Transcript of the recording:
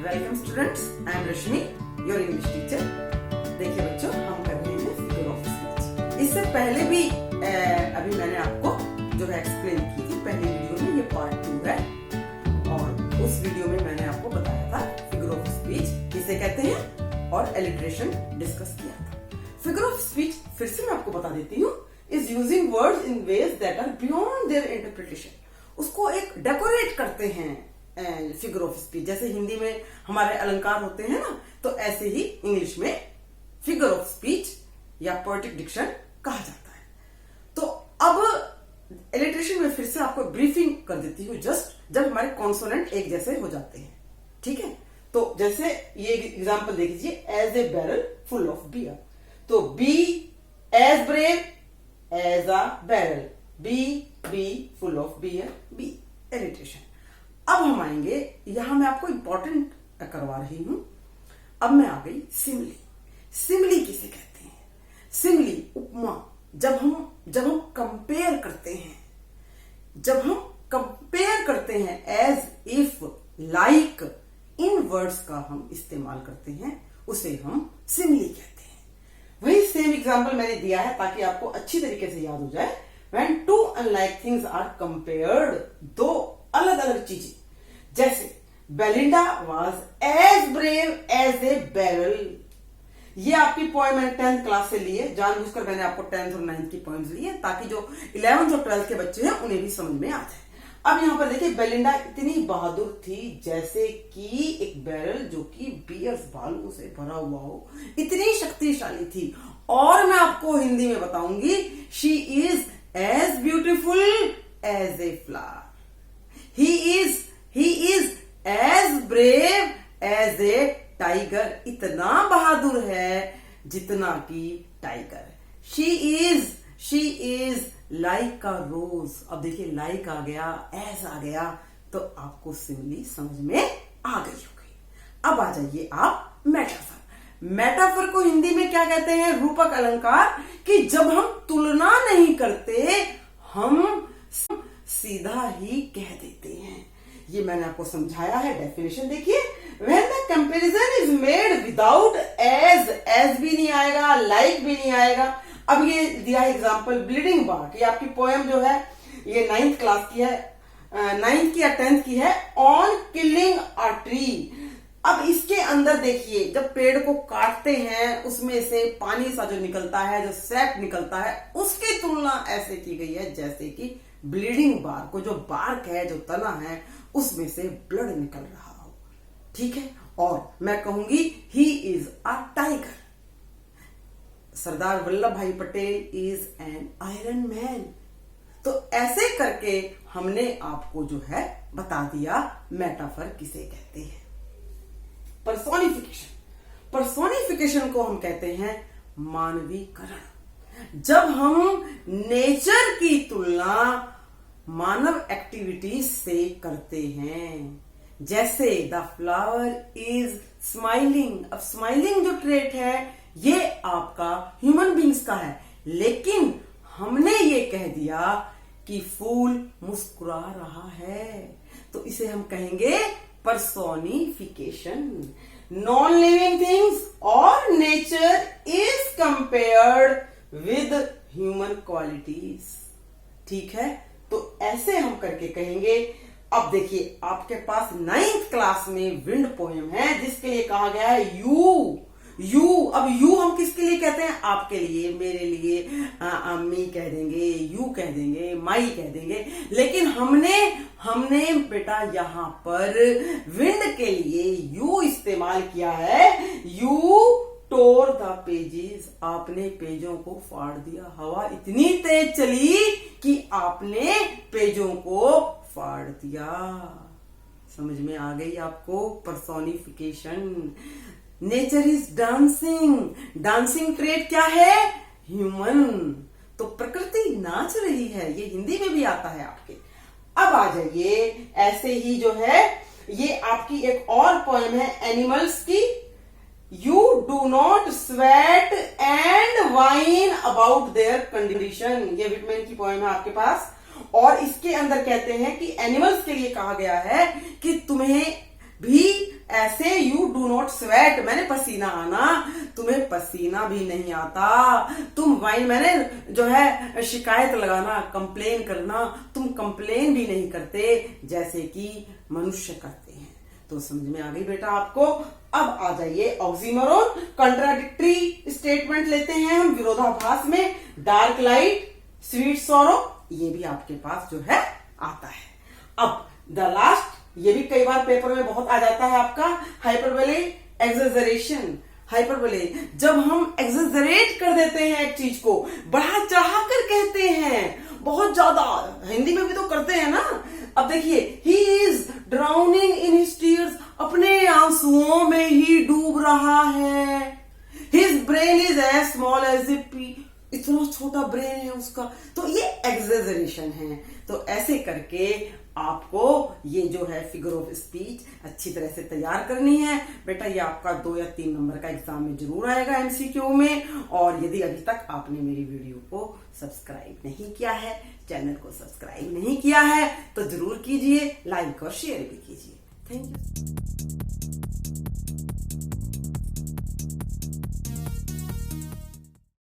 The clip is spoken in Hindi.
Welcome students, I am Rashmi, your English teacher. देखिए बच्चों, हम कर रहे हैं फिगर ऑफ स्पीच। इससे पहले भी अभी मैंने आपको जो है एक्सप्लेन की थी पहले वीडियो में, ये पार्ट 2 है। और उस वीडियो में मैंने आपको बताया था फिगर ऑफ स्पीच किसे कहते हैं और एलिट्रेशन डिस्कस किया था। फिगर ऑफ स्पीच फिर से मैं आपको बता देती हूँ, is using words in ways that are beyond their interpretation. उसको एक डेकोरेट करते हैं फिगर ऑफ स्पीच। जैसे हिंदी में हमारे अलंकार होते हैं ना, तो ऐसे ही इंग्लिश में फिगर ऑफ स्पीच या पोएटिक डिक्शन कहा जाता है। तो अब एलिट्रेशन में फिर से आपको ब्रीफिंग कर देती हूँ, जस्ट जब हमारे कॉन्सोनेंट एक जैसे हो जाते हैं। ठीक है, तो जैसे ये एग्जांपल देख लीजिए, as a barrel full of beer. तो be as brave as a barrel, be full of beer, be alliteration. अब हम आएंगे, यहां मैं आपको इंपॉर्टेंट करवा रही हूं। अब मैं आ गई सिमली। सिमली किसे कहते हैं? सिमली उपमा। जब हम कंपेयर करते हैं as if, like, in words का हम इस्तेमाल करते हैं, उसे हम सिमली कहते हैं। वही सेम एग्जांपल मैंने दिया है ताकि आपको अच्छी तरीके से याद हो जाए। When two unlike things are compared, दो अलग अलग चीजें, जैसे Belinda was as brave as a barrel. ये आपकी पोएम है 10th क्लास से लिए, जानबूझकर मैंने आपको 10th और 9th की पोएम्स लिए ताकि जो 11th और 12th के बच्चे हैं उन्हें भी समझ में आ जाए। अब यहां पर देखिए, बेलिंडा इतनी बहादुर थी जैसे कि एक बैरल जो कि बियर्स बालू से भरा हुआ हो, इतनी शक्तिशाली थी। और मैं आपको हिंदी में बताऊंगी, she is as beautiful as a flower. He is as brave as a tiger. इतना बहादुर है जितना कि tiger. She is like a rose. अब देखिए, like आ गया, as आ गया, तो आपको सिमिली समझ में आ गई होगी। अब आ जाइए आप मेटाफर। मेटाफर को हिंदी में क्या कहते हैं? रूपक अलंकार। कि जब हम तुलना नहीं करते, हम सीधा ही कह देते हैं। ये मैंने आपको समझाया है। डेफिनेशन देखिए, when the comparison is made without as भी नहीं आएगा, like भी नहीं आएगा। अब ये दिया है एग्जांपल, ब्लीडिंग बार्क। ये आपकी पोएम जो है, ये 9th क्लास की है, 9th की या 10th की है, ऑन किलिंग अ ट्री। अब इसके अंदर देखिए, जब पेड़ को काटते हैं उसमें से पानी सा जो निकलता है, जो सैप निकलता है, उसकी तुलना ऐसे की गई है जैसे कि ब्लीडिंग बार्क को, जो बार्क है, जो तना है, उसमें से ब्लड निकल रहा हो। ठीक है, और मैं कहूंगी he is a tiger. Sardar Vallabh भाई Patel is an iron man. तो ऐसे करके हमने आपको जो है बता दिया मेटाफर किसे कहते हैं। पर्सोनिफिकेशन को हम कहते हैं मानवीकरण। जब हम नेचर की तुलना मानव एक्टिविटीज से करते हैं, जैसे द फ्लावर इज स्माइलिंग। अब स्माइलिंग जो ट्रेट है, ये आपका ह्यूमन बींग्स का है, लेकिन हमने ये कह दिया कि फूल मुस्कुरा रहा है, तो इसे हम कहेंगे personification. Non-living things or nature is compared with human qualities. ठीक है, तो ऐसे हम करके कहेंगे। अब देखिए, आपके पास 9th क्लास में विंड पोएम है जिसके लिए कहा गया है यू। अब यू हम किसके लिए कहते हैं? आपके लिए, मेरे लिए, मी कह देंगे, यू कह देंगे, माई कह देंगे। लेकिन हमने बेटा यहां पर विंड के लिए यू इस्तेमाल किया है। You tore the pages. आपने पेजों को फाड़ दिया। हवा इतनी तेज चली कि आपने पेजों को फाड़ दिया। समझ में आ गई आपको personification. Nature is dancing trait क्या है? ह्यूमन। तो प्रकृति नाच रही है, ये हिंदी में भी आता है आपके। अब आ जाइए, ऐसे ही जो है, ये आपकी एक और पोएम है एनिमल्स की। You do not sweat and wine about their condition. ये विटमैन की पोएम है आपके पास, और इसके अंदर कहते हैं कि एनिमल्स के लिए कहा गया है कि तुम्हें भी ऐसे यू डू नॉट स्वेट, मैंने पसीना आना, तुम्हें पसीना भी नहीं आता। तुम वाइन, मैंने जो है शिकायत लगाना, कंप्लेन करना, तुम कंप्लेन भी नहीं करते जैसे कि मनुष्य करते हैं। तो समझ में आ गई बेटा आपको। अब आ जाइए ऑक्सीमोरोन, कंट्राडिक्टरी स्टेटमेंट लेते हैं हम विरोधाभास में। डार्क लाइट, स्वीट सॉरो, ये भी आपके पास जो है आता है। अब द लास्ट, ये भी कई बार पेपर में बहुत आ जाता है आपका, हाइपरबोले, एक्सेजरेशन। हाइपरबोले, जब हम एक्सेजरेट कर देते हैं एक चीज को, बढ़ा चढ़ा कर कहते हैं, बहुत ज्यादा, हिंदी में भी तो करते हैं ना। अब देखिए, he is drowning in his tears, अपने आंसुओं में ही डूब रहा है। His brain is as small as a pea, इतना छोटा ब्रेन है उसका। तो ये एक्सेजरेशन है। तो ऐसे करके आपको ये जो है फिगर ऑफ स्पीच अच्छी तरह से तैयार करनी है बेटा। ये आपका 2 या 3 नंबर का एग्जाम में जरूर आएगा एमसीक्यू में। और यदि अभी तक आपने मेरी वीडियो को सब्सक्राइब नहीं किया है, चैनल को सब्सक्राइब नहीं किया है, तो जरूर कीजिए, लाइक और शेयर भी कीजिए। Thank you.